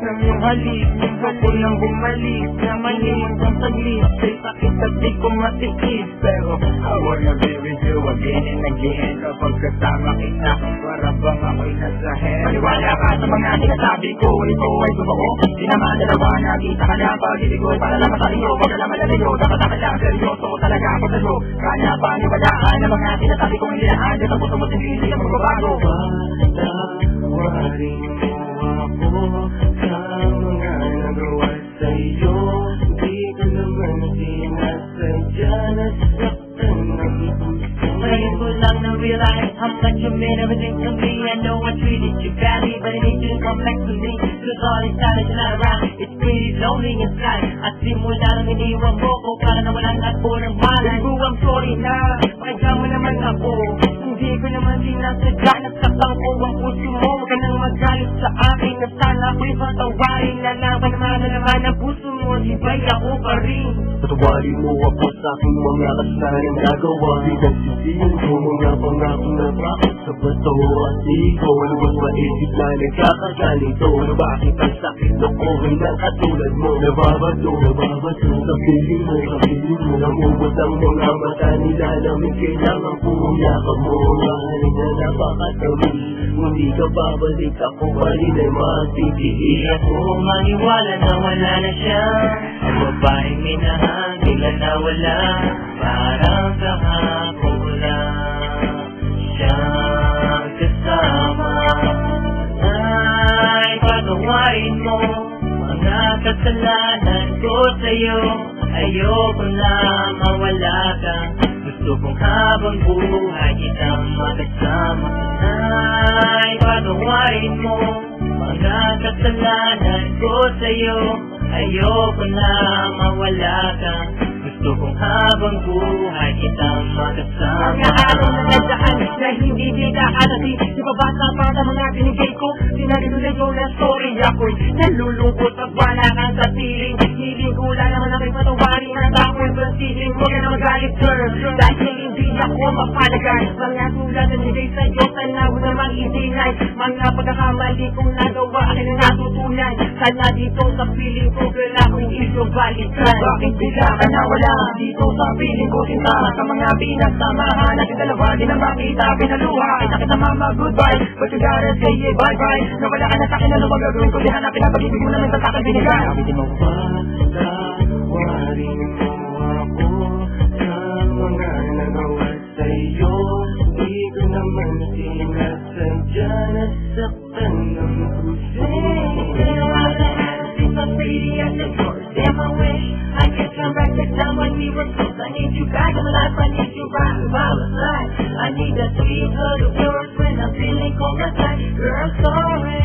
ng iyong halik. Gusto nang bumalik na maliwan kang saglit. Say sakit at di ko matiis, pero I wanna be with you again and again. Kapag kasama kita, para bang ako'y nasa hell. Maniwala ka sa mga sinasabi ko, ito ay totoo. Di naman dalawa, nakita ka na pag-ibig ko para lang mataliyo. Huwag ka lang malalayo, dapat lang seryoso talaga ako sa'yo. Kaya paniwalaan na mga sinasabi kong inilaan. Dito po sumot hindi ka magbabago. Patawarin mo ako sa mga nagawa sa'yo. Di ko naman sinasadya na saktan ng puso. Ngayon ko lang na-realize how much you meant everything to me. I know I treated you badly, but I need you to come back to me. Cause all this time is not around, it's pretty lonely inside. At simula nang iniwan mo ko, para na walang ako ng malay. Bro, I'm sorry na, pakinggan mo naman ako. Hindi ko naman sinasadya, nasaktan ko ang puso mo. Huwag ka nang magalit sa akin, na sana ako'y patawarin. Lalaban naman ang puso mo, di ba'y ako pa rin? Patawarin mo ako sa aking mga kasalanang nagawa. Di nagsisiyan ko mga pangako na bakit sa bato at ikaw. Ano bang maisip na nagkakaganito? Ano bakit ang sakit na ko hanggang katulad mo? Nababato sa piling mo, namubot ang mga mata nila namin. Kailangan pumayakap mo, mahalin na napakatawi. Hindi ka babalik, ako pa rin ay matitiis. Ako maniwala na wala na siya. Ang babaeng minahal, bigla na wala. Parang kahapon ko lang siyang kasama. Ay, patawarin mo mga kasalanan ko sa'yo. Ayoko na mawala ka. Gusto kong habang buhay kitang makasama. Ay, patawarin mo mga kasalanan ko sa'yo. Ayoko na mawala ka. Gusto kong habang buhay kitang makasama. Mga araw na nadaan na hindi nakakalati. Di ba basta pa sa mga binigay ko? Sinarito na yung na story. Ako'y nalulungkot at wala kang sa piling. Hiling ko lang naman ako'y patawarin. At ako'y basiling. Huwag ka na magalit, girl. Dahil hindi ako mapalagan. Mga tulad na nilay sa'yo, sana ko namang itinay. Mga pagkakamali kong nagawa, akin na natutunan. Sana dito sa piling ko, girl, ako'y iyong balikan. Bakit bigla ka na wala? Dito sa piling ko sinta. Sa mga pinagsamahan natin dalawa, di na makita pinaluha. Kita kita mama, goodbye. But you gotta say it, bye-bye. Nawala ka na sa'kin, ano bang gagawin ko? Di hanapin ang pag-ibig mo naman sa sa'kin binigay. Patawarin mo ako sa mga nagawa sa'yo. Di ko naman sinasadya na saktan ng puso. It's so pretty as a yours. Damn, I wish I could come back to time when we were close. I need you back in my life. I need you right by my side. I need that sweet hug of yours when I'm feeling cold inside. Girl, I'm sorry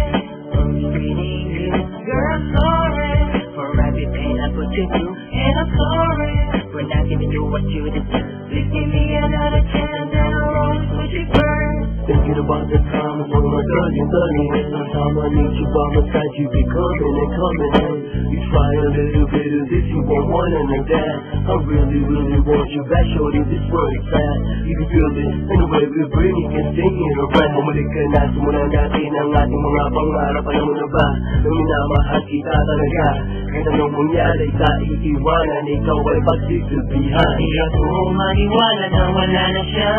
for treating you. Girl, I'm sorry for every pain I put you through. And I'm sorry for not giving you what you deserve. Please give me another chance and I'll always put you first. Thinking about the times when my darling. Every time I need you by my side, you be coming and coming in. You try a little bit of this, you won't want none of that. I really, really want you back, shorty, this world is fast. You can feel it, and the way we bring it, can sing it around. Bumalik ka na, simulan natin ang ating mga pangarap. Alam mo na ba, na minamahal kita talaga. Kahit anong mangyari sa iiwanan, ikaw ay pagsisilbihan. Di ako maniwala na wala na siya.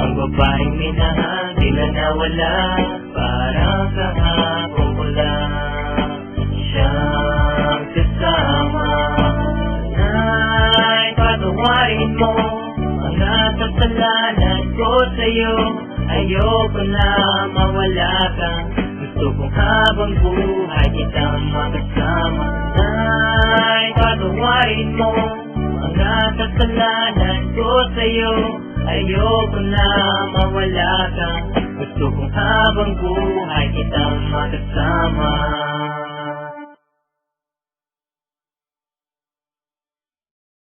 Ang babaeng minahal, bigla na wala. Parang kahapon ko lang siyang kasama. Ay, patawarin mo mga kasalanan ko sa'yo. Ayoko na mawala ka. Gusto kong habang buhay kitang makasama. Ay, patawarin mo mga kasalanan ko sa'yo. Ayoko na mawala ka. Gusto kong habang buhay kitang makasama.